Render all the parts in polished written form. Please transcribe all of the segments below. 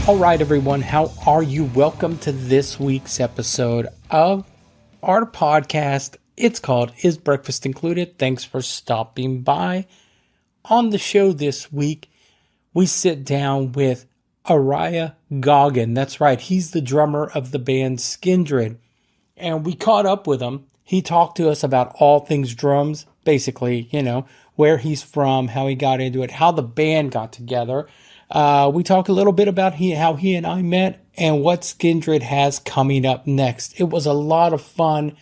All right, everyone, how are you? Welcome to this week's episode of our podcast. It's called Is Breakfast Included? Thanks for stopping by. On the show this week, we sit down with Arya Goggin. That's right, he's the drummer of the band Skindred. And we caught up with him. He talked to us about all things drums, basically, where he's from, how he got into it, how the band got together. We talked a little bit about how he and I met and what Skindred has coming up next. It was a lot of fun.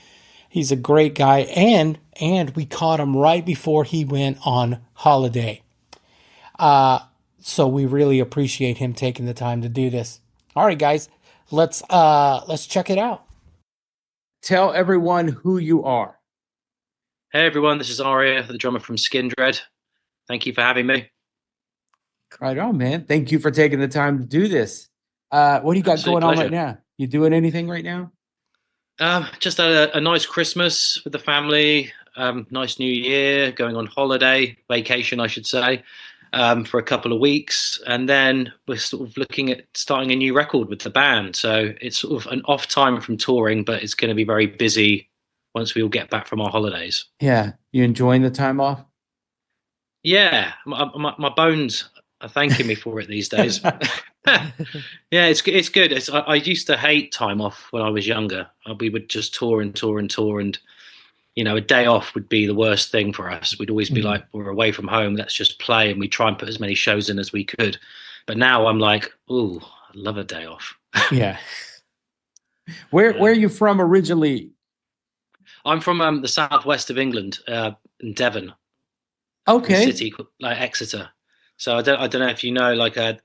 He's a great guy, and we caught him right before he went on holiday. So we really appreciate him taking the time to do this. All right, guys, let's check it out. Tell everyone who you are. Hey everyone, this is Arya, the drummer from Skindred. Thank you for having me. Right on, man. Thank you for taking the time to do this. What do you got going on right now? You doing anything right now? Just had a nice Christmas with the family, nice New Year, going on holiday, vacation, I should say, for a couple of weeks. And then we're sort of looking at starting a new record with the band. So it's sort of an off time from touring, but it's going to be very busy once we all get back from our holidays. Yeah. You enjoying the time off? Yeah. My bones are thanking me for it these days. Yeah, it's good. I used to hate time off when I was younger. We would just tour and tour and tour, and a day off would be the worst thing for us. We'd always be like, we're away from home, let's just play, and we try and put as many shows in as we could. But now I'm like, ooh, I love a day off. Yeah. Where are you from originally? I'm from the southwest of England, in Devon. Okay. A city like Exeter. So I don't know if you know, the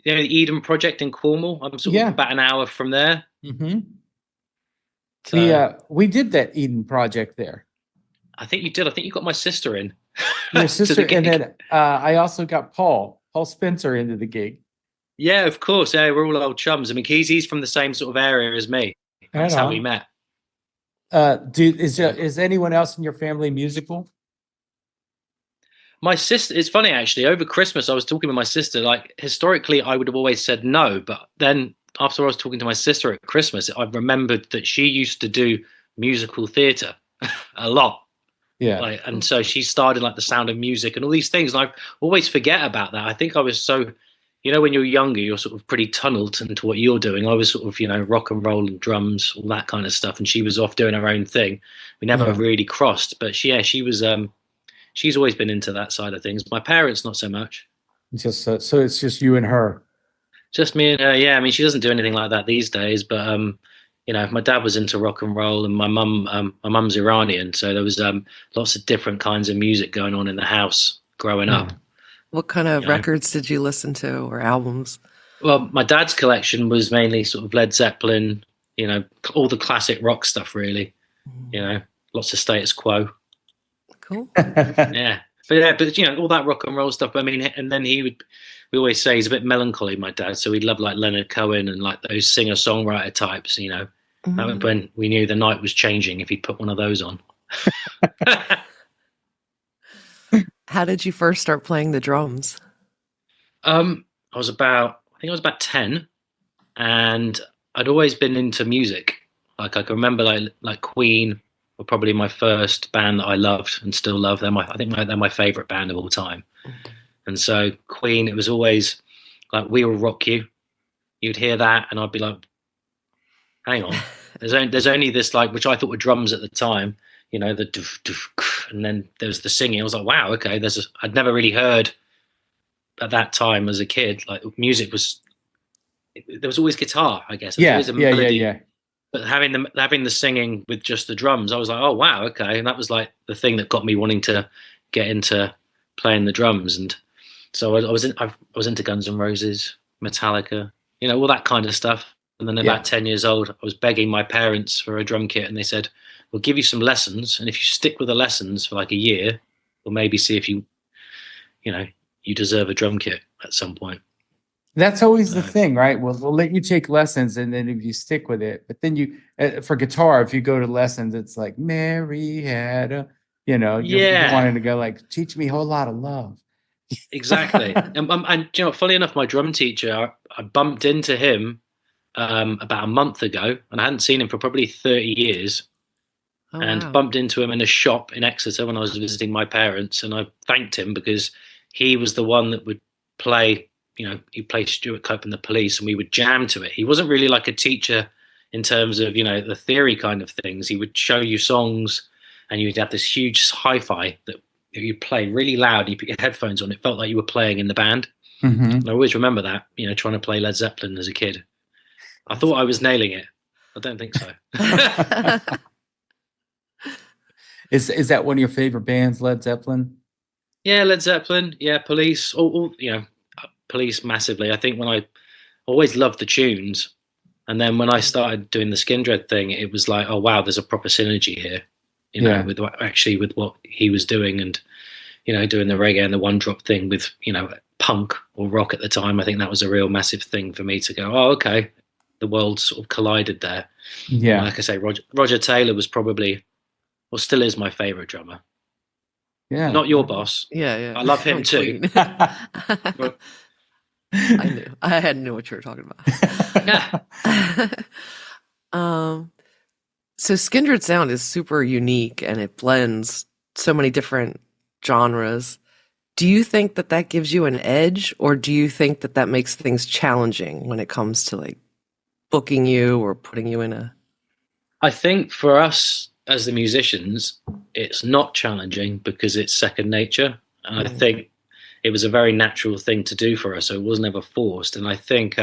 Eden Project in Cornwall. I'm sort of about an hour from there. Mm-hmm. So, we did that Eden Project there. I think you did. I think you got my sister in. Your sister, and then I also got Paul Spencer into the gig. Yeah, of course. Yeah, we're all old chums. I mean, he's from the same sort of area as me. That's how we met. Is anyone else in your family musical? My sister, it's funny actually, over Christmas I was talking with my sister, like historically I would have always said no, but then after I was talking to my sister at Christmas, I remembered that she used to do musical theatre a lot. Yeah. And so she started like The Sound of Music and all these things, and I always forget about that. I think I was so, when you're younger, you're sort of pretty tunneled into what you're doing. I was sort of, rock and roll and drums, all that kind of stuff, and she was off doing her own thing. We never really crossed, but she was she's always been into that side of things. My parents, not so much. So it's just you and her. Just me and her. Yeah, I mean, she doesn't do anything like that these days. But my dad was into rock and roll, and my mum's Iranian, so there was lots of different kinds of music going on in the house growing up. What kind of records did you listen to, or albums? Well, my dad's collection was mainly sort of Led Zeppelin, all the classic rock stuff, really. Lots of Status Quo. Cool. Yeah. But all that rock and roll stuff. I mean, and then we always say he's a bit melancholy, my dad. So he'd love like Leonard Cohen and like those singer-songwriter types, That was when we knew the night was changing if he put one of those on. How did you first start playing the drums? I was about 10, and I'd always been into music. Like I can remember like Queen were probably my first band that I loved and still love. They're my favorite band of all time. And so Queen, it was always like We Will Rock You. You'd hear that and I'd be like, hang on, there's only this, like, which I thought were drums at the time, the doof, doof, and then there was the singing. I was like, wow, okay, I'd never really heard at that time as a kid, like music there was always guitar, I guess. Yeah. But having the singing with just the drums, I was like, oh wow, okay. And that was like the thing that got me wanting to get into playing the drums. And so I was into Guns N' Roses, Metallica, all that kind of stuff. And then about 10 years old, I was begging my parents for a drum kit, and they said, we'll give you some lessons, and if you stick with the lessons for like a year, we'll maybe see if you deserve a drum kit at some point. That's always the thing, right? We'll let you take lessons, and then if you stick with it, but then you, for guitar, if you go to lessons, it's like Mary had a, you're wanting to go like, teach me a whole lot of love. Exactly. And you know, funny enough, my drum teacher, I bumped into him about a month ago, and I hadn't seen him for probably 30 years. Oh, And wow. bumped into him in a shop in Exeter when I was visiting my parents, and I thanked him because he was the one that would play. You know, he played Stuart Cope and the Police, and we would jam to it. He wasn't really like a teacher in terms of, you know, the theory kind of things. He would show you songs, and you'd have this huge hi-fi that you'd play really loud. You put your headphones on; it felt like you were playing in the band. Mm-hmm. And I always remember that, you know, trying to play Led Zeppelin as a kid. I thought I was nailing it. I don't think so. Is that one of your favorite bands, Led Zeppelin? Yeah, Led Zeppelin. Yeah, Police. All you know, Police massively. I think when I always loved the tunes, and then when I started doing the Skindred thing, it was like, oh wow, there's a proper synergy here. You know, with what he was doing, and you know, doing the reggae and the one drop thing with, you know, punk or rock at the time. I think that was a real massive thing for me to go, oh okay, the world sort of collided there. Yeah. And like I say, Roger Taylor was probably, or still is, my favorite drummer. Yeah. Not your boss. Yeah. I love him From too. Queen. I knew. I had knew what you were talking about. Yeah. So Skindred sound is super unique and it blends so many different genres. Do you think that that gives you an edge, or do you think that that makes things challenging when it comes to like booking you or putting you in a... I think for us as the musicians, it's not challenging because it's second nature. And I think it was a very natural thing to do for us. So it wasn't ever forced. And I think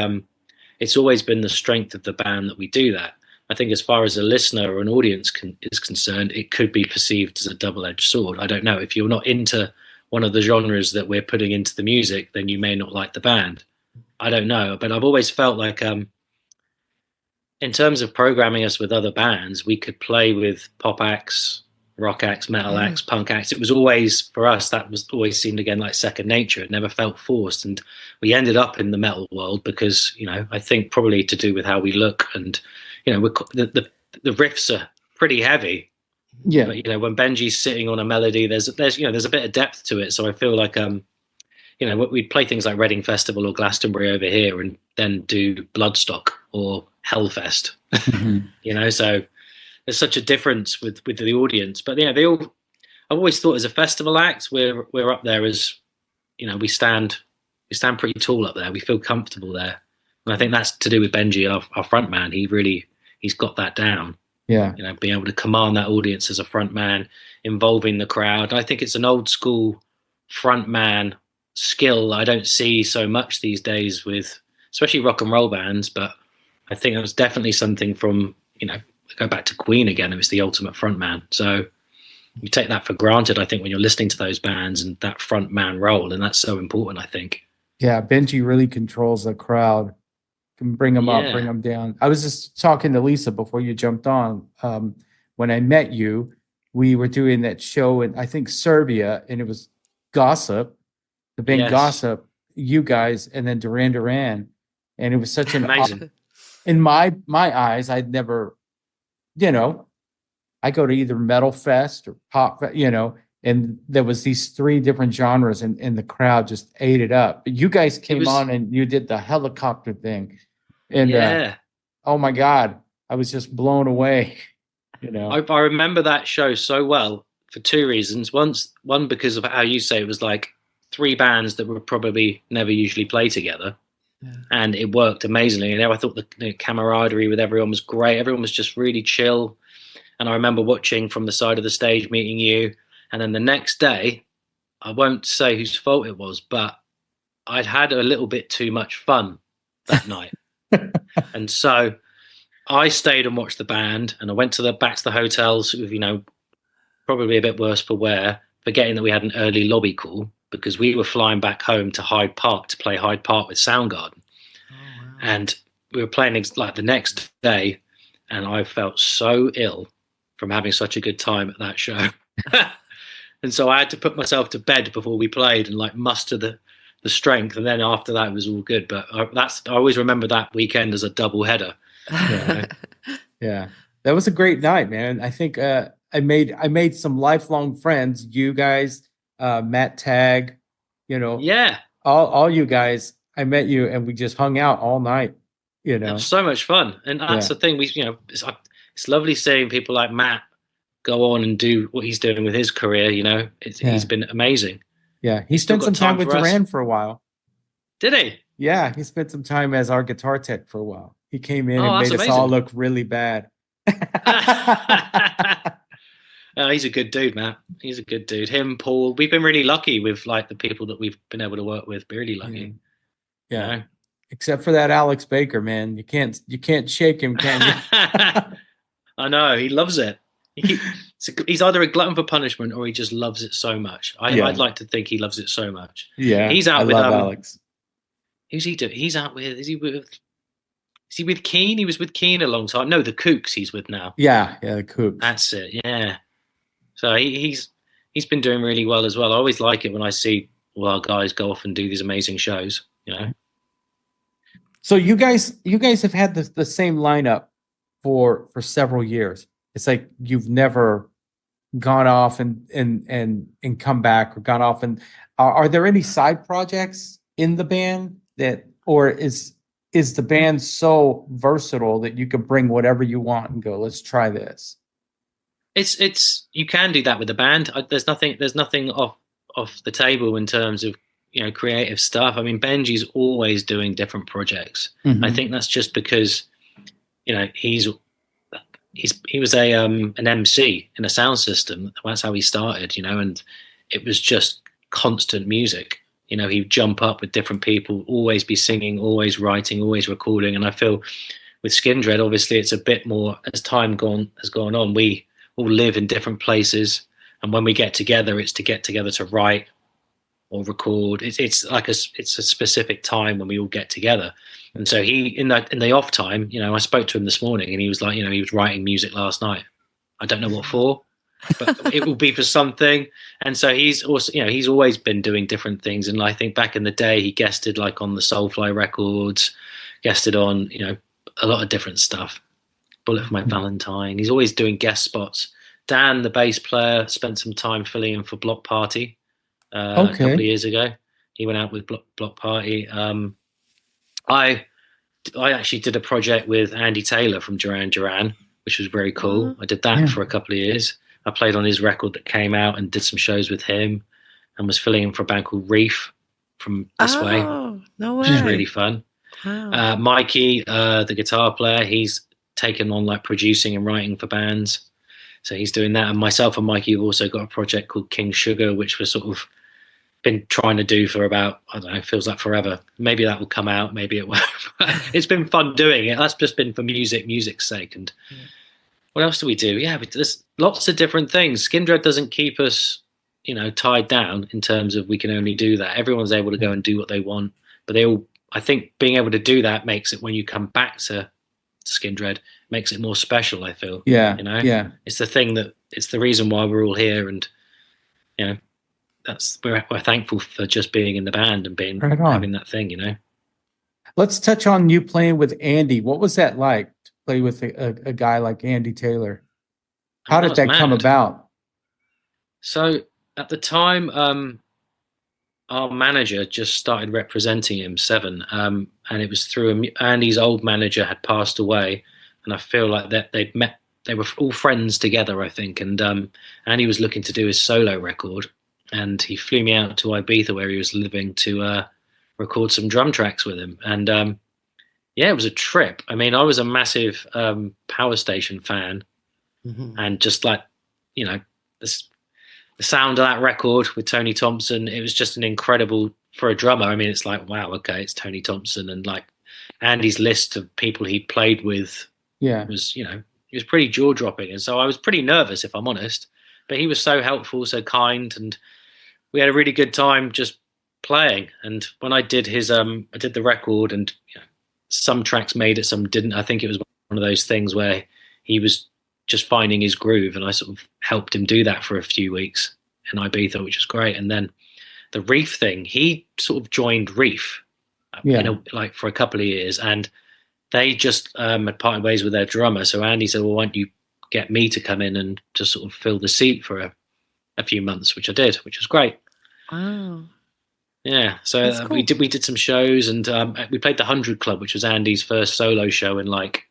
it's always been the strength of the band that we do that. I think as far as a listener or an audience is concerned, it could be perceived as a double-edged sword. I don't know. If you're not into one of the genres that we're putting into the music, then you may not like the band. I don't know. But I've always felt like in terms of programming us with other bands, we could play with pop acts, rock acts, metal acts, punk acts. It was always, for us, that was always seemed again like second nature. It never felt forced. And we ended up in the metal world because, you know, I think probably to do with how we look, and, you know, the riffs are pretty heavy. Yeah. But, you know, when Benji's sitting on a melody, there's you know, there's a bit of depth to it. So I feel like you know, we'd play things like Reading Festival or Glastonbury over here, and then do Bloodstock or Hellfest. Mm-hmm. You know, so there's such a difference with the audience. But yeah, I've always thought as a festival act, we're up there as, you know, we stand pretty tall up there. We feel comfortable there, and I think that's to do with Benji, our front man. He's got that down. Yeah. You know, being able to command that audience as a front man, involving the crowd. I think it's an old school front man skill I don't see so much these days with especially rock and roll bands. But I think it was definitely something from, you know, go back to Queen again. It was the ultimate front man. So you take that for granted, I think, when you're listening to those bands and that front man role, and that's so important, I think. Yeah, Benji really controls the crowd. Can bring them up, bring them down. I was just talking to Lisa before you jumped on. When I met you, we were doing that show in, I think, Serbia, and it was Gossip, the band Gossip, you guys, and then Duran Duran, and it was such an amazing. In my eyes, I'd never, you know, I go to either metal fest or pop, you know, and there was these three different genres, and the crowd just ate it up. But you guys came on and you did the helicopter thing, and oh my God, I was just blown away. You know, I remember that show so well for two reasons. One because of how you say it was like three bands that would probably never usually play together, and it worked amazingly. And I thought the camaraderie with everyone was great. Everyone was just really chill. And I remember watching from the side of the stage, meeting you. And then the next day, I won't say whose fault it was, but I'd had a little bit too much fun that night. And so I stayed and watched the band, and I went back to the hotel, sort of, you know, probably a bit worse for wear, forgetting that we had an early lobby call because we were flying back home to Hyde Park to play Hyde Park with Soundgarden. Oh, wow. And we were playing like the next day, and I felt so ill from having such a good time at that show. And so I had to put myself to bed before we played and like muster the strength. And then after that, it was all good. But I always remember that weekend as a double header. Yeah, that was a great night, man. I think I made some lifelong friends. You guys, Matt Tagg, You know, Yeah, all you guys. I met you, and we just hung out all night. You it know, was so much fun, and that's yeah, the thing. It's lovely seeing people like Matt go on and do what he's doing with his career. He's yeah, been amazing. yeah. He He's still spent some got time time with for us. Duran for a while. Did he? Yeah, he spent some time as our guitar tech for a while. He came in and Oh, that's made us all amazing. look really bad. Oh, he's a good dude, Matt. He's a good dude. Him, Paul. We've been really lucky with like the people that we've been able to work with. Really Yeah. lucky. You Yeah. know. Except for that Alex Baker, man. You can't shake him, can you? I know he loves it. He's either a glutton for punishment or he just loves it so much. I'd Yeah. like to think he loves it so much. Yeah. He's I out with love Alex. who's he doing? He's out with is he with Keen? He was with Keen a long time. No, the Kooks he's with now. Yeah, yeah, the Kooks. That's it. Yeah. So he's been doing really well as well. I always like it when I see our guys go off and do these amazing shows. So you guys have had the same lineup for several years. It's like you've never gone off and come back, or gone off and are there any side projects in the band or is the band so versatile that you can bring whatever you want and go, let's try this? It's you can do that with the band. There's nothing off the table in terms of creative stuff. I mean, Benji's always doing different projects. Mhm. I think that's just because he was an MC in a sound system. That's how he started, and it was just constant music. He'd jump up with different people, always be singing, always writing, always recording. And I feel with Skindred, obviously, it's a bit more as time has gone on. We all live in different places, and when we get together, it's to get together to write or record. It's like it's a specific time when we all get together. And so he in the off time, I spoke to him this morning, and he was like, he was writing music last night. I don't know what for, but it will be for something. And so he's also, he's always been doing different things. And I think back in the day, he guested like on the Soulfly records, guested on a lot of different stuff. Bullet for My Valentine. He's always doing guest spots. Dan, the bass player, spent some time filling in for Block Party a couple of years ago. He went out with Block Party. I actually did a project with Andy Taylor from Duran Duran, which was very cool. I did that for a couple of years. I played on his record that came out and did some shows with him, and was filling in for a band called Reef from This Way. No way. Which was really fun. Wow. Mikey, the guitar player, he's taken on like producing and writing for bands. So he's doing that. And myself and Mikey have also got a project called King Sugar, which we're sort of been trying to do for about, I don't know, feels like forever. Maybe that will come out, maybe it won't. It's been fun doing it. That's just been for music's sake. And what else do we do? Yeah, there's lots of different things. Skindred doesn't keep us, tied down in terms of we can only do that. Everyone's able to go and do what they want, but I think being able to do that makes it, when you come back to Skindred, makes it more special, I feel. Yeah. It's the thing it's the reason why we're all here, and we're thankful for just being in the band and having that thing. Let's touch on you playing with Andy. What was that like to play with a guy like Andy Taylor? How did that come about? So at the time, our manager just started representing him, Seven, and it was through Andy's old manager had passed away, and I feel like that they'd met. They were all friends together, I think, and Andy was looking to do his solo record, and he flew me out to Ibiza where he was living to record some drum tracks with him. And it was a trip. I mean, I was a massive Power Station fan, and just like the sound of that record with Tony Thompson, it was just an incredible, for a drummer. I mean, it's like, wow, okay, it's Tony Thompson, and like Andy's list of people he played with was, it was pretty jaw dropping. And so I was pretty nervous, if I'm honest, but he was so helpful, so kind, and we had a really good time just playing. And when I did I did the record, and some tracks made it, some didn't. I think it was one of those things where he was just finding his groove, and I sort of helped him do that for a few weeks in Ibiza, which was great. And then the Reef thing, he sort of joined Reef, like for a couple of years, and they just had parted ways with their drummer. So Andy said, well, why don't you get me to come in and just sort of fill the seat for a few months, which I did, which was great. Wow. Yeah, so That's cool. we did some shows, and we played the 100 Club, which was Andy's first solo show in like,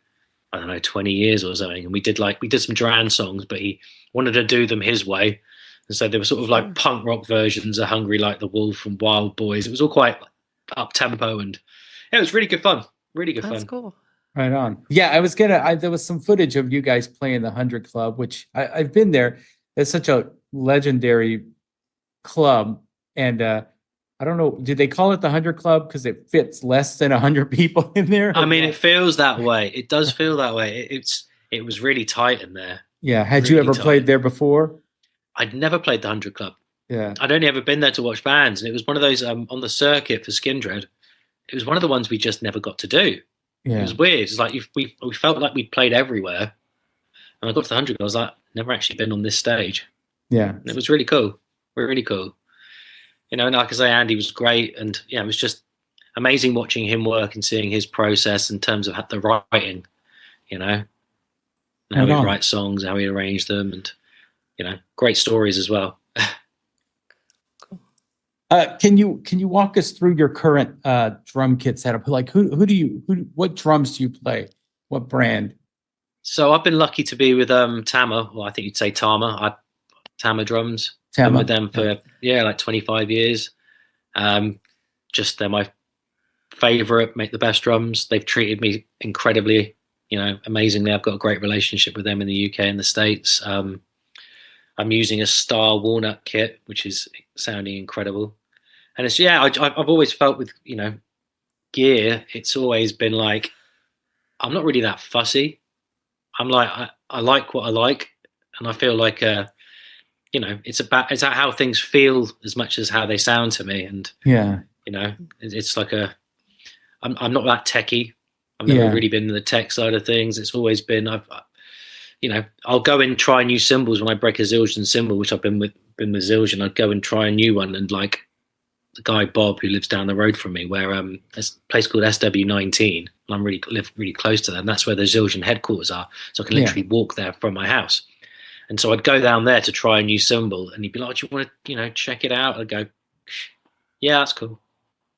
I don't know, 20 years or something. And we did some Duran songs, but he wanted to do them his way, and so they were sort of like punk rock versions of "Hungry Like the Wolf" and "Wild Boys." It was all quite up tempo, and yeah, it was really good fun. Really good That's fun. cool. Right on. Yeah, there was some footage of you guys playing the 100 Club, which I've been there. It's such a legendary club. And I don't know, did they call it the 100 Club because it fits less than 100 people in there? I mean, it feels that way. It does feel that way. It was really tight in there. Yeah. Had Really you ever tight. played there before? I'd never played the 100 Club. Yeah. I'd only ever been there to watch bands, and it was one of those on the circuit for Skindred. It was one of the ones we just never got to do. Yeah. It was weird. It's like we felt like we'd played everywhere, and I got to the 100. I was like, never actually been on this stage. Yeah. And it was really cool. Really cool. You know, and like I say, Andy was great, and yeah, it was just amazing watching him work and seeing his process in terms of the writing. You know, and how he writes songs, how he arranged them, and you know, great stories as well. Can you walk us through your current drum kit setup? Like what drums do you play? What brand? So I've been lucky to be with Tama, well, I think you'd say Tama. Tama drums. Tama. Been with them for like 25 years. Just they're my favorite, make the best drums. They've treated me incredibly, you know, amazingly. I've got a great relationship with them in the UK and the States. I'm using a Star Walnut kit, which is sounding incredible. And it's, I've always felt with, you know, gear, it's always been like, I'm not really that fussy. I'm like, I like what I like. And I feel like, you know, it's about how things feel as much as how they sound to me. And, yeah, you know, it's like I'm not that techie. I've never really been in the tech side of things. It's always been, you know, I'll go and try new cymbals when I break a Zildjian cymbal, which I've been with Zildjian. I'd go and try a new one, and like the guy Bob who lives down the road from me, where there's a place called SW19, and I live really close to them. That's where the Zildjian headquarters are, so I can literally walk there from my house. And so I'd go down there to try a new cymbal, and he'd be like, "Do you want to, you know, check it out?" I'd go, "Yeah, that's cool.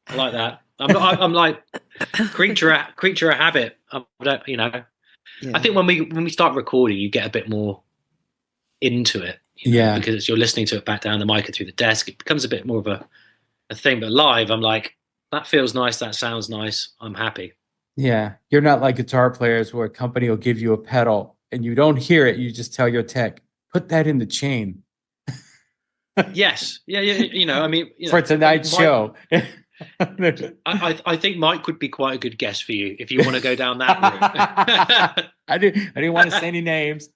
I like that." I'm like creature of habit. You know. Yeah. I think when we start recording, you get a bit more into it, you know, because you're listening to it back down the mic and through the desk. It becomes a bit more of a thing. But live, I'm like, that feels nice. That sounds nice. I'm happy. Yeah, you're not like guitar players where a company will give you a pedal and you don't hear it. You just tell your tech, put that in the chain. Yes. Yeah. You know, I mean, for tonight's show. I think Mike would be quite a good guest for you if you want to go down that route. I didn't want to say any names.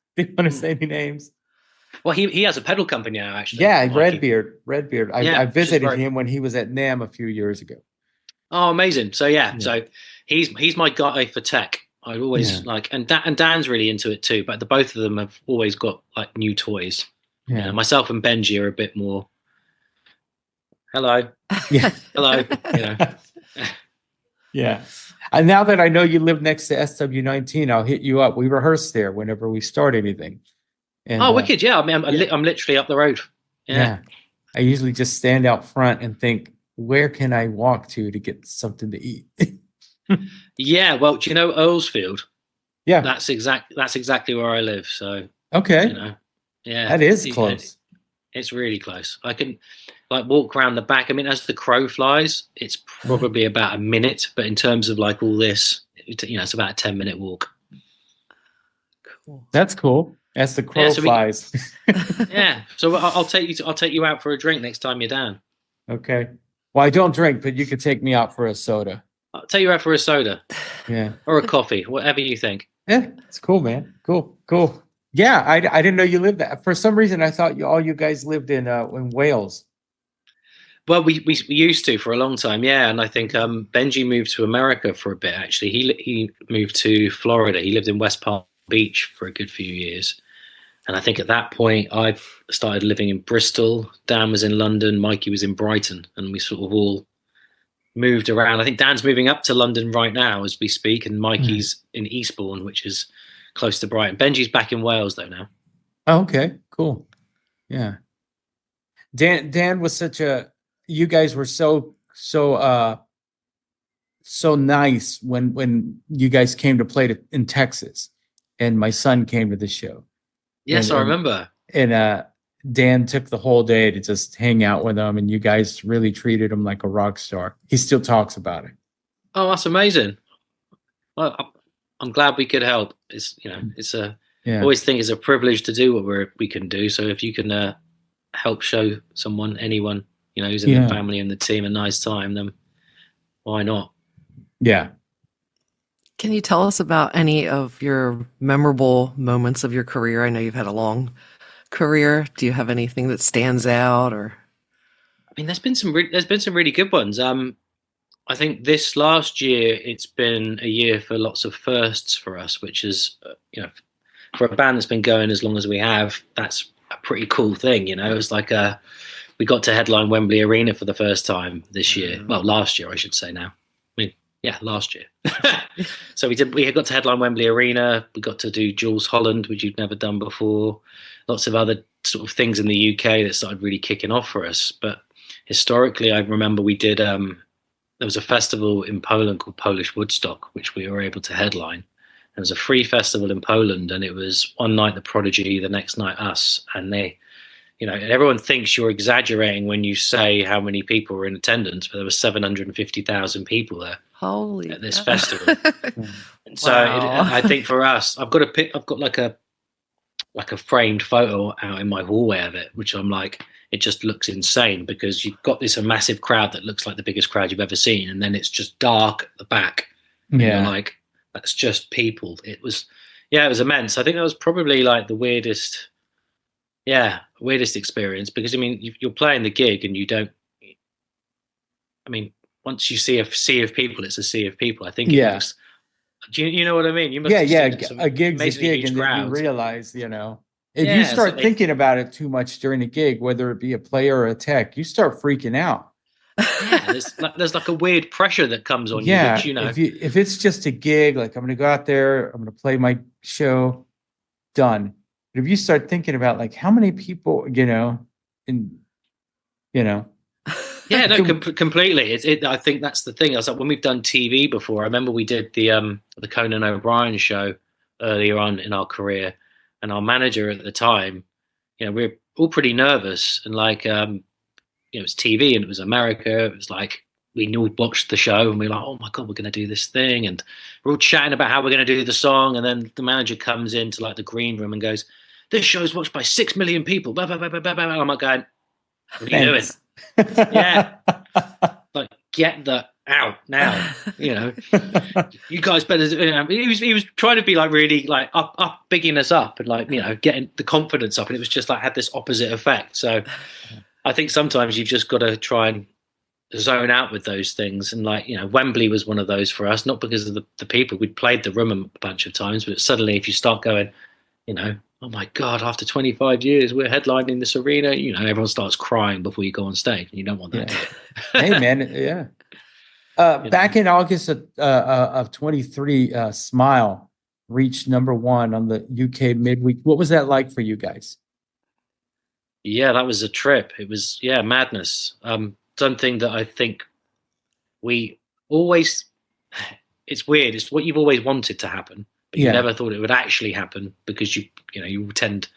Well, he has a pedal company now, actually. Yeah, Redbeard. I visited him when he was at NAMM a few years ago. Oh, amazing! So so he's my guy for tech. I always like, and Dan's really into it too. But the both of them have always got like new toys. Yeah, you know, myself and Benji are a bit more. Hello. Yeah. Hello. You know. Yeah. And now that I know you live next to SW19, I'll hit you up. We rehearse there whenever we start anything. And, wicked! Yeah, I mean, I'm literally up the road. Yeah. I usually just stand out front and think, where can I walk to get something to eat? Yeah. Well, do you know Earlsfield? Yeah. That's exactly where I live. So. Okay. You know. Yeah. That is close. It's really close. I can like walk around the back. I mean, as the crow flies, it's probably about a minute, but in terms of like all this, you know, it's about a 10-minute walk. Cool. That's cool. As the crow flies. Yeah. So I'll take you out for a drink next time you're down. Okay. Well, I don't drink, but you could take me out for a soda. I'll take you out for a soda. Yeah. Or a coffee, whatever you think. Yeah, it's cool, man. Cool. Yeah, I didn't know you lived there. For some reason, I thought all you guys lived in Wales. Well, we used to for a long time, yeah. And I think Benji moved to America for a bit. Actually, he moved to Florida. He lived in West Palm Beach for a good few years. And I think at that point, I started living in Bristol. Dan was in London. Mikey was in Brighton, and we sort of all moved around. I think Dan's moving up to London right now as we speak, and Mikey's in Eastbourne, which is close to Brighton. Benji's back in Wales though now. Oh, okay, cool. Yeah. Dan was you guys were so so nice when you guys came to play in Texas, and my son came to the show. Yes, I remember. And Dan took the whole day to just hang out with him, and you guys really treated him like a rock star. He still talks about it. Oh, that's amazing. Well, I'm glad we could help. It's always think it's a privilege to do what we can do. So if you can help show anyone, who's in the family and the team a nice time, then why not? Yeah. Can you tell us about any of your memorable moments of your career? I know you've had a long career. Do you have anything that stands out? Or I mean, there's been some really good ones. I think this last year it's been a year for lots of firsts for us, which is for a band that's been going as long as we have, that's a pretty cool thing. It's like we got to headline Wembley Arena for the first time this year. Well, last year I should say now. Last year. So we got to headline Wembley Arena. We got to do Jules Holland, which you'd never done before. Lots of other sort of things in the UK that started really kicking off for us. But historically, I remember we did. There was a festival in Poland called Polish Woodstock, which we were able to headline. It was a free festival in Poland, and it was one night The Prodigy, the next night us, and they. Everyone thinks you're exaggerating when you say how many people were in attendance, but there were 750,000 people there. Holy at this festival. And so I think for us, I've got like a framed photo out in my hallway of it, which I'm like, it just looks insane because you've got this massive crowd that looks like the biggest crowd you've ever seen, and then it's just dark at the back. And you're like, that's just people. It was immense. I think that was probably like the weirdest experience, because I mean, you're playing the gig and you don't. I mean, once you see a sea of people, it's a sea of people. I think. Looks, do you know what I mean? You must. A gig's a gig, and then you realize, if you start thinking about it too much during a gig, whether it be a player or a tech, you start freaking out. Yeah, there's like a weird pressure that comes on you. Which, if it's just a gig, like I'm going to go out there, I'm going to play my show, done. But if you start thinking about like how many people, Yeah, no, completely. I think that's the thing. I was like, when we've done TV before, I remember we did the Conan O'Brien show earlier on in our career, and our manager at the time, we were all pretty nervous, and like, it was TV and it was America. It was like we all watched the show and we were like, oh my God, we're going to do this thing, and we're all chatting about how we're going to do the song, and then the manager comes into like the green room and goes, "This show's watched by 6 million people." Blah, blah, blah, blah, blah, blah. I'm like going, "What are you doing?" Yeah, like get that out now. You guys better. He was trying to be like really like up, bigging us up, and like getting the confidence up, and it was just like had this opposite effect. So I think sometimes you've just got to try and zone out with those things, and like Wembley was one of those for us, not because of the people. We'd played the room a bunch of times, but suddenly if you start going, oh my God, after 25 years, we're headlining this arena. Everyone starts crying before you go on stage, and you don't want that. Yeah. Hey, man. Yeah. Back in August of 23, Smile reached #1 on the UK midweek. What was that like for you guys? Yeah, that was a trip. It was, madness. Something that I think we always, it's weird. It's what you've always wanted to happen. But you never thought it would actually happen, because you tend,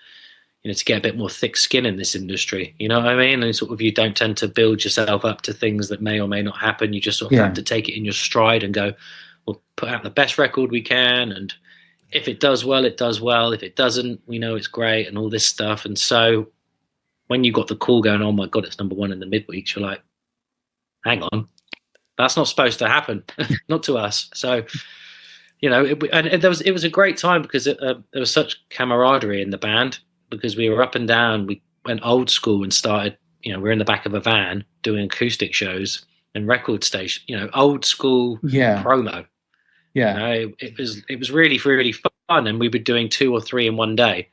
to get a bit more thick skin in this industry. You know what I mean? And sort of you don't tend to build yourself up to things that may or may not happen. You just sort of have to take it in your stride and go, we'll put out the best record we can. And if it does well, it does well. If it doesn't, we know it's great and all this stuff. And so when you got the call going, oh my God, it's #1 in the midweeks, you're like, hang on, that's not supposed to happen. Not to us. So, it was a great time, because there was such camaraderie in the band, because we were up and down. We went old school and started, we're in the back of a van doing acoustic shows and record station, old school promo. Yeah. It was really, really fun. And we were doing 2 or 3 in one day,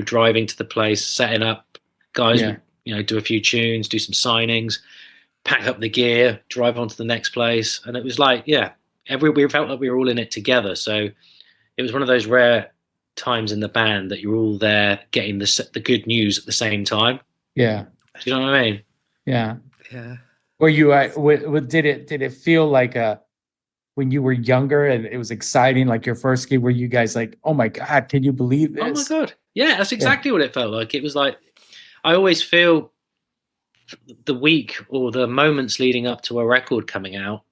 driving to the place, setting up, guys would, do a few tunes, do some signings, pack up the gear, drive on to the next place. And it was like, we felt like we were all in it together. So it was one of those rare times in the band that you're all there getting the good news at the same time. Yeah. Do you know what I mean? Yeah. Yeah. Were you did it feel like when you were younger and it was exciting, like your first gig? Were you guys like, oh my God, can you believe this? Oh my God. Yeah, that's exactly what it felt like. It was like, I always feel the week or the moments leading up to a record coming out,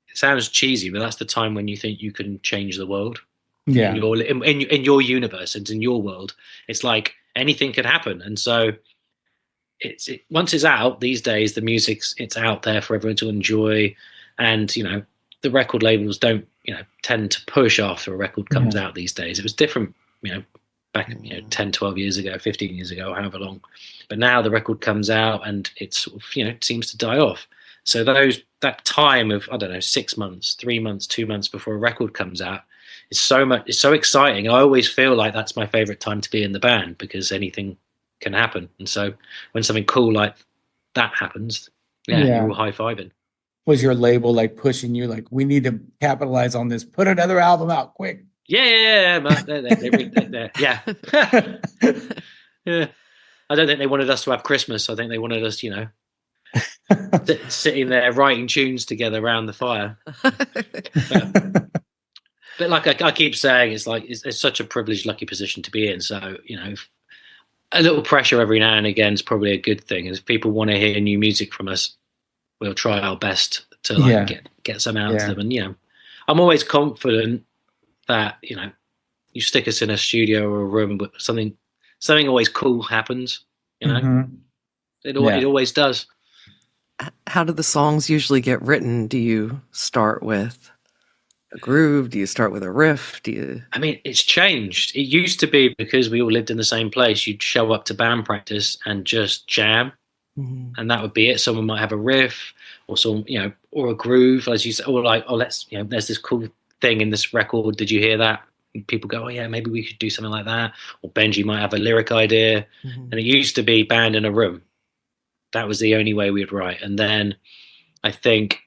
it sounds cheesy, but that's the time when you think you can change the world. Yeah. In your universe and in your world. It's like anything could happen. And so once it's out these days, the music's it's out there for everyone to enjoy. And, the record labels don't, tend to push after a record comes out these days. It was different, back 10, 12 years ago, 15 years ago, however long. But now the record comes out and it's sort of, it seems to die off. So that time of, I don't know, 6 months, 3 months, 2 months before a record comes out is it's so exciting. I always feel like that's my favorite time to be in the band because anything can happen. And so when something cool like that happens, you're all high-fiving. Was your label like pushing you like, we need to capitalize on this, put another album out quick? Yeah. Yeah. Yeah. I don't think they wanted us to have Christmas. I think they wanted us, sitting there writing tunes together around the fire. But like I keep saying, it's like it's such a privileged, lucky position to be in. So, a little pressure every now and again is probably a good thing. If people want to hear new music from us, we'll try our best to get some out to them. And I'm always confident that you stick us in a studio or a room, but something always cool happens. It always does. How do the songs usually get written? Do you start with a groove? Do you start with a riff? I mean, it's changed. It used to be because we all lived in the same place. You'd show up to band practice and just jam, and that would be it. Someone might have a riff or some, or a groove, as you say, or like, there's this cool thing in this record. Did you hear that? And people go, oh yeah, maybe we could do something like that. Or Benji might have a lyric idea, and it used to be band in a room. That was the only way we'd write. And then I think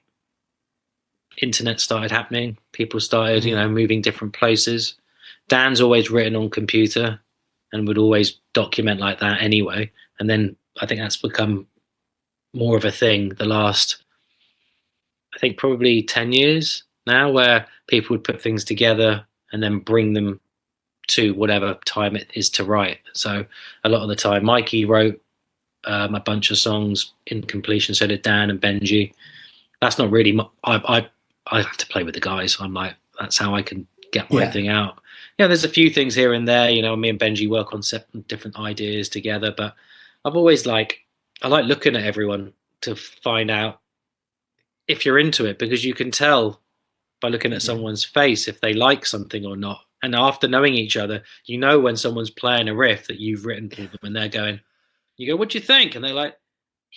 internet started happening. People started, moving different places. Dan's always written on computer and would always document like that anyway. And then I think that's become more of a thing the last, I think probably 10 years now, where people would put things together and then bring them to whatever time it is to write. So a lot of the time, Mikey wrote a bunch of songs in completion. So did Dan and Benji. That's not really I have to play with the guys. I'm like, that's how I can get my thing out. There's a few things here and there. Me and Benji work on different ideas together. But I've always I like looking at everyone to find out if you're into it, because you can tell by looking at someone's face if they like something or not. And after knowing each other, when someone's playing a riff that you've written for them, and they're going, you go, what do you think? And they're like,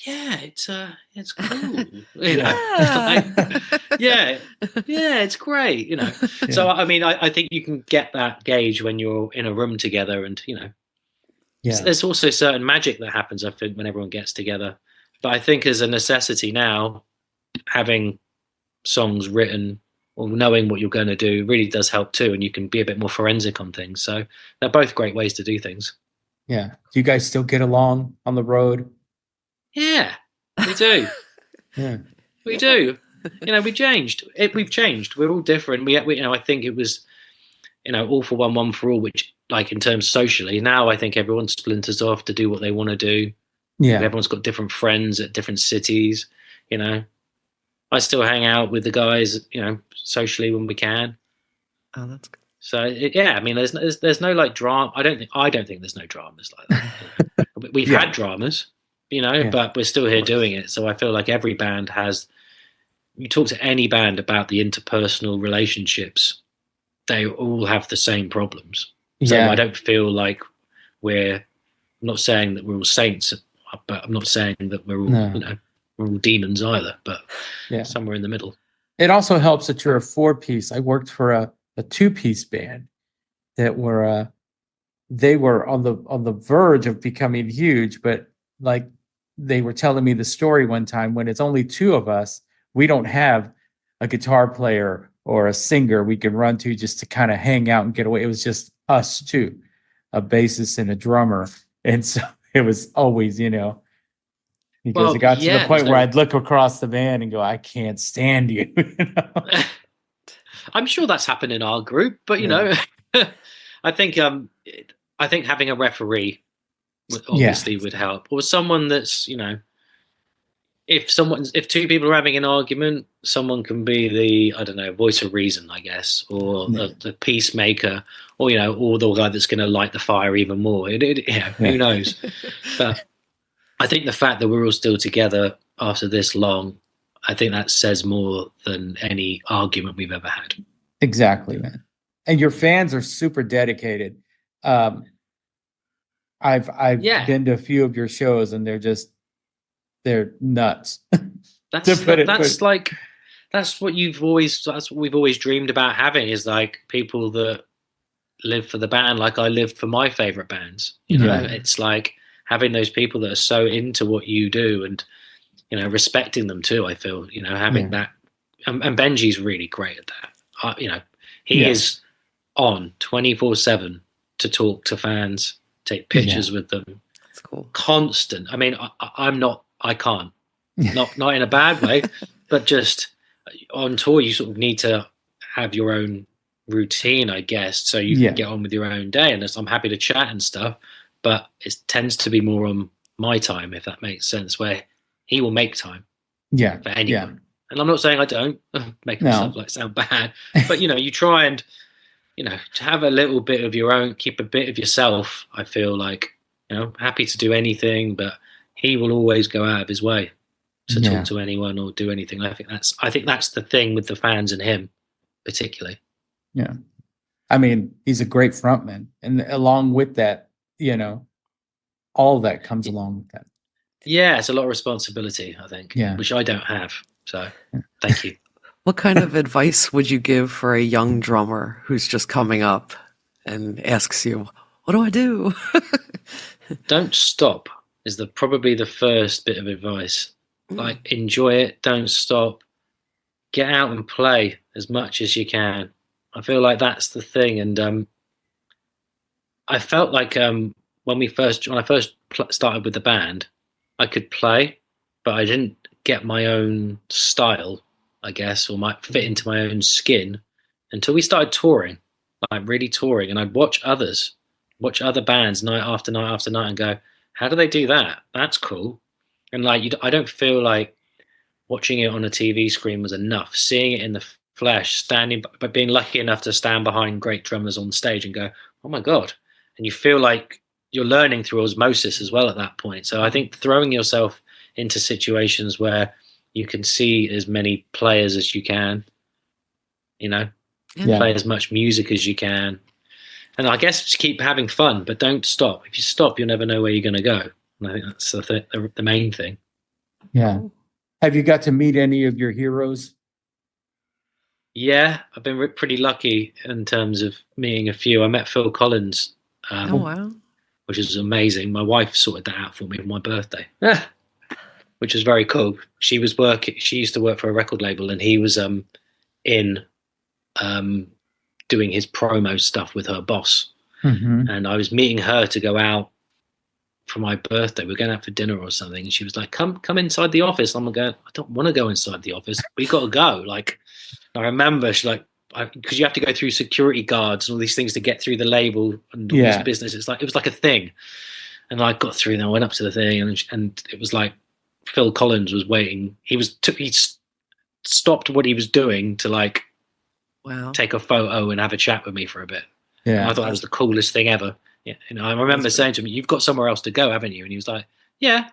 yeah, it's cool. It's great. So I mean, I think you can get that gauge when you're in a room together, and there's also certain magic that happens, I think, when everyone gets together. But I think as a necessity now, having songs written or knowing what you're going to do really does help too, and you can be a bit more forensic on things. So they're both great ways to do things. Yeah. Do you guys still get along on the road? Yeah, we do. We do. We've changed. We've changed. We're all different. We I think it was, all for one, one for all, which, like, in terms socially, now I think everyone splinters off to do what they want to do. Yeah. Everyone's got different friends at different cities. I still hang out with the guys, socially when we can. Oh, that's good. So I mean, there's no like drama. I don't think there's no dramas like that. We've had dramas, but we're still here doing it. So I feel like every band has. You talk to any band about the interpersonal relationships, they all have the same problems. So I don't feel like I'm not saying that we're all saints, but I'm not saying that we're all we're all demons either. But somewhere in the middle. It also helps that you're a 4-piece. I worked for a 2-piece band that were they were on the verge of becoming huge, but like they were telling me the story one time, when it's only 2 of us, we don't have a guitar player or a singer we can run to just to kind of hang out and get away. It was just us 2, a bassist and a drummer. And so it was always, because it Well, got to the yeah, point where I'd look across the band and go, I can't stand you. I'm sure that's happened in our group, but I think I think having a referee would help, or someone that's if two people are having an argument, someone can be the, I don't know, voice of reason, I guess, or the peacemaker, or or the guy that's going to light the fire even more. Who knows? But I think the fact that we're all still together after this long, I think that says more than any argument we've ever had. Exactly, man. And your fans are super dedicated. I've been to a few of your shows, and they're nuts. That's what we've always dreamed about having, is like people that live for the band like I lived for my favorite bands. It's like having those people that are so into what you do, and respecting them too. I feel having that, and Benji's really great at that. He is on 24/7 to talk to fans, take pictures with them. That's cool. Constant. I mean, I'm not. I can't. Not in a bad way, but just on tour, you sort of need to have your own routine, I guess, so you can get on with your own day. And I'm happy to chat and stuff, but it tends to be more on my time, if that makes sense, where he will make time for anyone. Yeah. And I'm not saying I don't make myself sound bad, but you try and to have a little bit of your own, keep a bit of yourself. I feel like happy to do anything, but he will always go out of his way to talk to anyone or do anything. I think that's the thing with the fans and him particularly. Yeah. I mean, he's a great frontman, and along with that, all that comes along with that. Yeah, it's a lot of responsibility, I think, which I don't have. So thank you. What kind of advice would you give for a young drummer who's just coming up and asks you, what do I do? Don't stop is probably the first bit of advice. Like, enjoy it. Don't stop. Get out and play as much as you can. I feel like that's the thing. And I felt like when I first started with the band, I could play, but I didn't get my own style, I guess, or might fit into my own skin until we started touring, like really touring. And I'd watch other bands night after night after night and go, how do they do that? That's cool. And I don't feel like watching it on a TV screen was enough. Seeing it in the flesh, but being lucky enough to stand behind great drummers on stage and go, oh my God. And you feel like you're learning through osmosis as well at that point. So I think throwing yourself into situations where you can see as many players as you can, play as much music as you can. And I guess just keep having fun, but don't stop. If you stop, you'll never know where you're going to go. And I think that's the main thing. Yeah. Have you got to meet any of your heroes? Yeah, I've been pretty lucky in terms of meeting a few. I met Phil Collins. Oh, wow. Which is amazing. My wife sorted that out for me on my birthday, which was very cool. She used to work for a record label, and he was in doing his promo stuff with her boss. Mm-hmm. And I was meeting her to go out for my birthday. We're going out for dinner or something. And she was like, come inside the office. I'm going, I don't want to go inside the office. We got to go. Like, I remember she's like, because you have to go through security guards and all these things to get through the label and all this business. It was like a thing. And I got through and I went up to the thing, and it was like Phil Collins was waiting. He stopped what he was doing to take a photo and have a chat with me for a bit. Yeah. And I thought that was the coolest thing ever. Yeah. I remember saying to him, you've got somewhere else to go, haven't you? And he was like, yeah.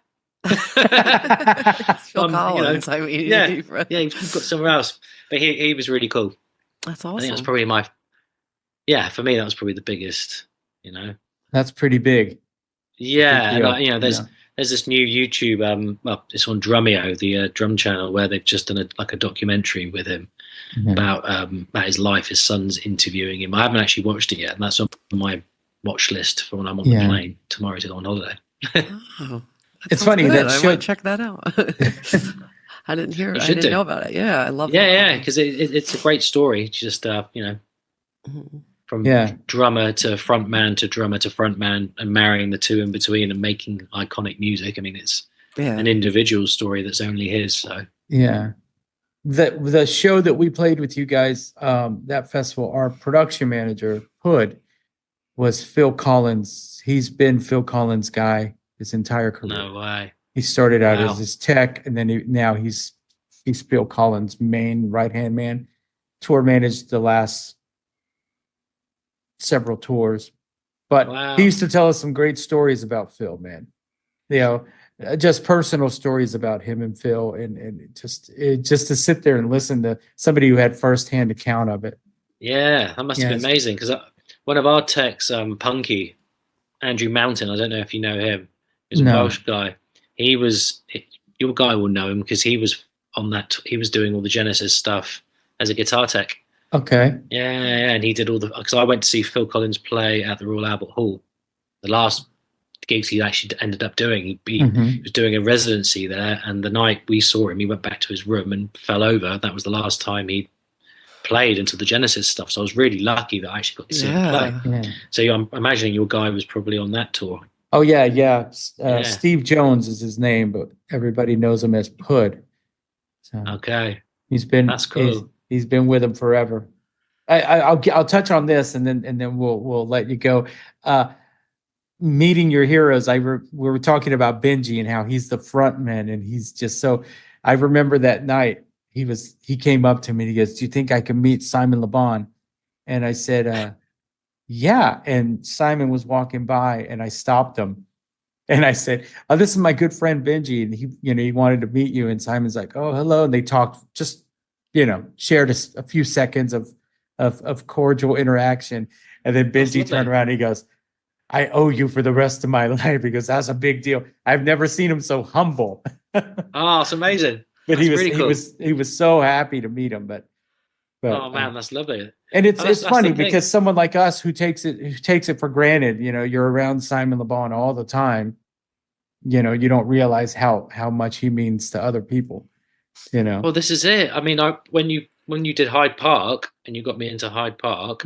Phil Collins, you've got somewhere else. But he was really cool. That's awesome. I think that's probably for me, that was probably the biggest, That's pretty big. Yeah. And there's this new YouTube, it's on Drumeo, the drum channel, where they've just done a documentary with him about his life. His son's interviewing him. I haven't actually watched it yet, and that's on my watch list for when I'm on the plane tomorrow to go on holiday. Oh, it's funny good. I might check that out. I didn't know about it. Yeah, I love that. Yeah, because it's a great story. Just from drummer to frontman to drummer to frontman, and marrying the two in between and making iconic music. I mean, it's an individual story that's only his. So yeah. The show that we played with you guys, that festival, our production manager, Hood, was Phil Collins. He's been Phil Collins' guy his entire career. no way. He started out Wow. as his tech, and then now he's Phil Collins' main right-hand man. Tour managed the last several tours. But Wow. he used to tell us some great stories about Phil, man. You know, just personal stories about him and Phil, and just to sit there and listen to somebody who had firsthand account of it. Yeah, that must have been amazing, because one of our techs, Punky, Andrew Mountain, I don't know if you know him. He's a Welsh guy. Your guy will know him because he was on that. He was doing all the Genesis stuff as a guitar tech. Okay. Yeah, and he did all the. Because I went to see Phil Collins play at the Royal Albert Hall. The last gigs he actually ended up doing. He was doing a residency there, and the night we saw him, he went back to his room and fell over. That was the last time he played into the Genesis stuff. So I was really lucky that I actually got to see him play. Yeah. So I'm imagining your guy was probably on that tour. Oh yeah. Steve Jones is his name, but everybody knows him as Hood. So okay, that's cool. He's been with him forever. I'll touch on this, and then we'll let you go. Meeting your heroes. We were talking about Benji and how he's the front man, and he's just so. I remember that night he came up to me and he goes, "Do you think I can meet Simon Le Bon?" And I said, "Yeah." And Simon was walking by, and I stopped him, and I said, "Oh, this is my good friend Benji, and he wanted to meet you." And Simon's like, "Oh, hello," and they talked, just shared a few seconds of cordial interaction, and then Benji turned around and he goes, "I owe you for the rest of my life," because that's a big deal. I've never seen him so humble. Oh, it's amazing. But he was so happy to meet him. But oh man, that's lovely. And it's funny because someone like us who takes it for granted, you're around Simon Le Bon all the time. You don't realize how much he means to other people. Well, this is it. I mean, when you did Hyde Park and you got me into Hyde Park,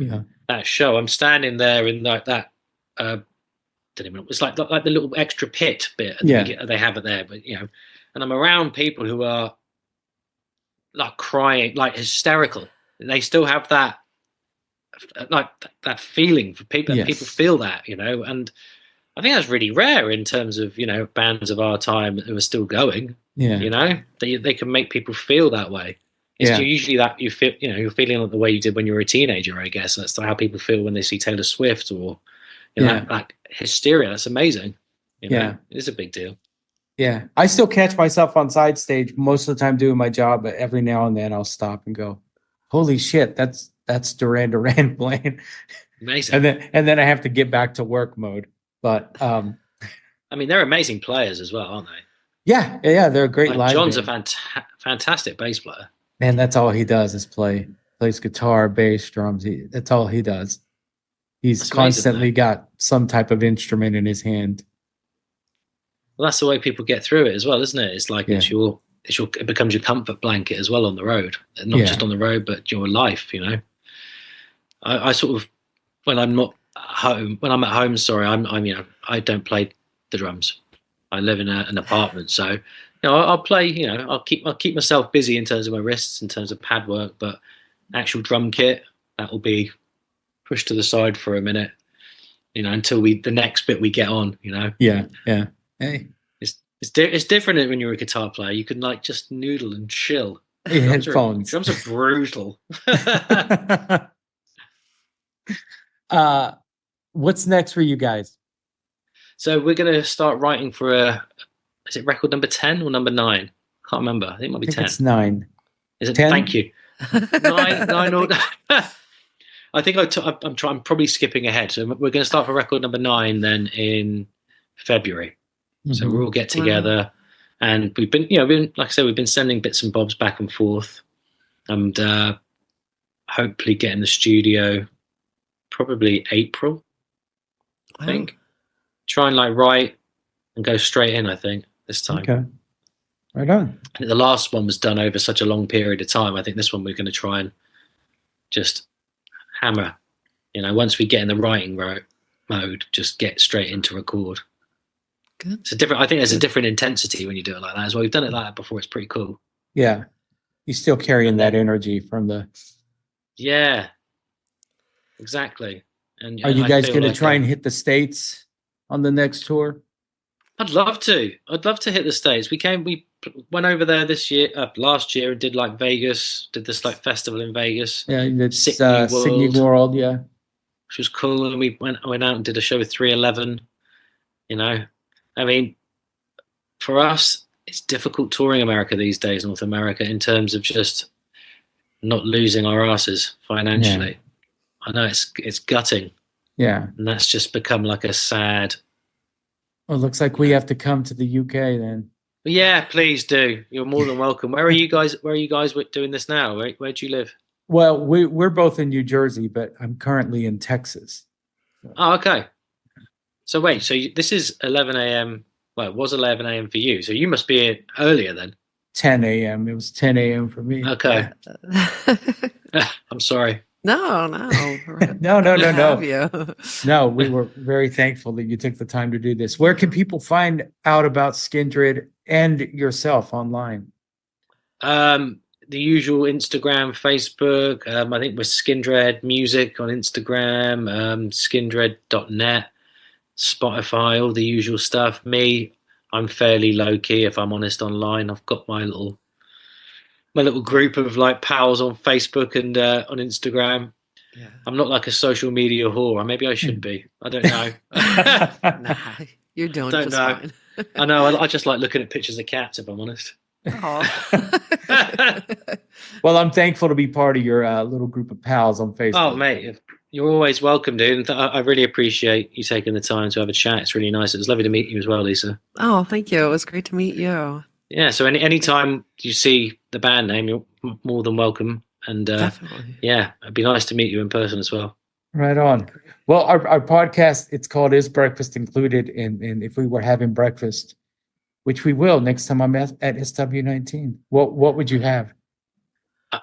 that show, I'm standing there in like that. It's like the little extra pit bit they have it there, but and I'm around people who are like crying, like hysterical. They still have that like that feeling for people. Yes. People feel that, and I think that's really rare in terms of bands of our time who are still going. Yeah, they can make people feel that way. It's usually that you feel, you're feeling like the way you did when you were a teenager. I guess that's how people feel when they see Taylor Swift or. That hysteria. That's amazing. It's a big deal. Yeah, I still catch myself on side stage most of the time doing my job, but every now and then I'll stop and go, "Holy shit, that's Duran Duran playing." Amazing. and then I have to get back to work mode. But I mean, they're amazing players as well, aren't they? Yeah, they're a great live John's band. a fantastic bass player. And that's all he does is plays guitar, bass, drums. That's all he does. He's constantly got some type of instrument in his hand. Well, that's the way people get through it as well, isn't it? It's like it becomes your comfort blanket as well on the road, not just on the road, but your life. I sort of when I'm at home. Sorry, I don't play the drums. I live in an apartment, so I'll play. I'll keep myself busy in terms of my wrists, in terms of pad work, but actual drum kit that will be pushed to the side for a minute, until the next bit we get on, Yeah. Hey, it's different when you're a guitar player. You can just noodle and chill. Headphones. Drums are brutal. What's next for you guys? So we're going to start writing for is it record number 10 or number 9? Can't remember. I think it might be 10. It's 9. Is it 10? Thank you. 9 or I think I'm probably skipping ahead. So we're going to start for record number 9 then in February. Mm-hmm. So we'll all get together, and we've been, like I said, we've been sending bits and bobs back and forth, and hopefully get in the studio probably April. I think. Try and write and go straight in. I think this time. Okay. Right on. I think the last one was done over such a long period of time. I think this one we're going to try and just hammer. Once we get in the writing mode, just get straight into record. Good. It's a different. I think there's a different intensity when you do it like that as well. We've done it like that before. It's pretty cool. Yeah. You're still carrying that energy from the. Yeah. Exactly. Are you guys going to try and hit the States on the next tour? I'd love to. I'd love to hit the States. We went over there last year, and did like Vegas. Did this like festival in Vegas. Yeah, it's Sydney World. Yeah, which was cool. And we went out and did a show with 311. You know, I mean, for us, it's difficult touring America these days, North America, in terms of just not losing our asses financially. Yeah. I know it's gutting. Yeah, and that's just become like a sad. Well, it looks like we have to come to the UK then. Yeah, please do. You're more than welcome. Where are you guys doing this now? Where do you live? Well, we're both in New Jersey, but I'm currently in Texas. Oh, okay. So wait, this is 11 a.m. Well, it was 11 a.m. for you, so you must be earlier then. 10 a.m. It was 10 a.m. for me. Okay. I'm sorry. No. No. No, we were very thankful that you took the time to do this. Where can people find out about Skindred and yourself online? The usual Instagram, Facebook. I think we're Skindred Music on Instagram, skindred.net, Spotify, all the usual stuff. Me, I'm fairly low key, if I'm honest, online. I've got my little group of like pals on Facebook and on Instagram. Yeah. I'm not like a social media whore. Maybe I should be. I don't know. Nah, you're doing just fine. I know. I just like looking at pictures of cats, if I'm honest. Well, I'm thankful to be part of your little group of pals on Facebook. Oh, mate, you're always welcome, dude. And I really appreciate you taking the time to have a chat. It's really nice. It was lovely to meet you as well, Lisa. Oh, thank you. It was great to meet you. Yeah, so any time you see the band name, you're more than welcome. And definitely. Yeah, it'd be nice to meet you in person as well. Right on. Well, our podcast, it's called Is Breakfast Included? And if we were having breakfast, which we will next time I'm at SW19, what would you have? I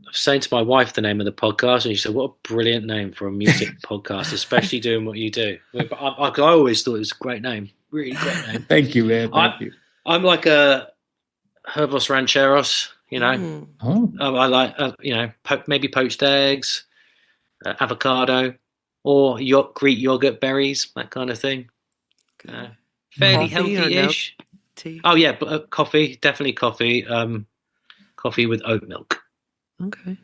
was saying to my wife the name of the podcast, and she said, what a brilliant name for a music podcast, especially doing what you do. I always thought it was a great name. Really great name. Thank you, man. Thank you. I'm like a Hervos Rancheros, you know. I like, maybe poached eggs, avocado, or Greek yogurt berries, that kind of thing. Fairly healthy-ish. Tea? Oh, yeah, coffee, definitely coffee. Coffee with oat milk. Okay.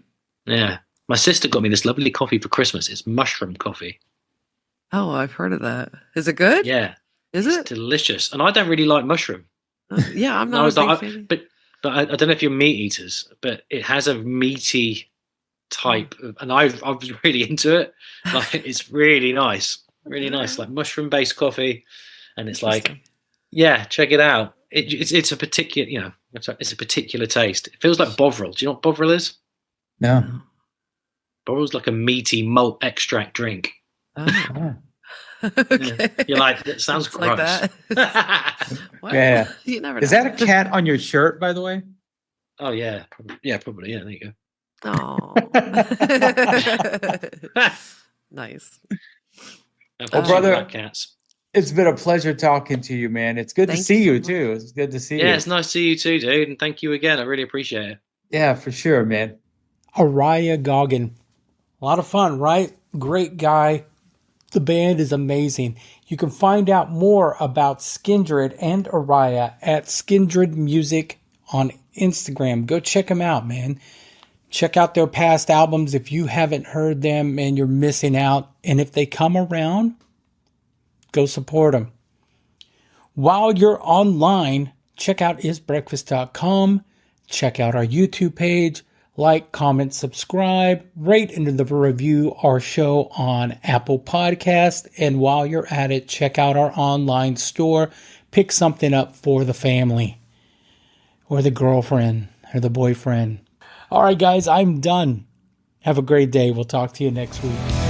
Yeah. My sister got me this lovely coffee for Christmas. It's mushroom coffee. Oh, I've heard of that. Is it good? Yeah. Is it's it? delicious. And I don't really like mushroom. Yeah, I'm not a big fan. But I don't know if you're meat eaters, but it has a meaty type of, and I was really into it. Like, it's really nice. Really nice. Like mushroom-based coffee. And it's like, yeah, check it out. It's a particular, it's a particular taste. It feels like Bovril. Do you know what Bovril is? No. Bovril's like a meaty malt extract drink. Oh. Okay. Yeah. You're like, that sounds gross. Like that. Yeah. You never know. Is that a cat on your shirt, by the way? Oh, yeah. Probably. Yeah, there you go. Oh. Nice. Well, brother, cats. It's been a pleasure talking to you, man. It's good to see you, too. It's good to see you. Yeah, it's nice to see you, too, dude. And thank you again. I really appreciate it. Yeah, for sure, man. Arya Goggin. A lot of fun, right? Great guy. The band is amazing. You can find out more about Skindred and Arya at Skindred Music on Instagram. Go check them out, man. Check out their past albums if you haven't heard them and you're missing out. And if they come around, go support them. While you're online, check out isbreakfast.com. Check out our YouTube page. Like, comment, subscribe, rate and review our show on Apple Podcast. And while you're at it, check out our online store. Pick something up for the family or the girlfriend or the boyfriend. All right, guys, I'm done. Have a great day. We'll talk to you next week.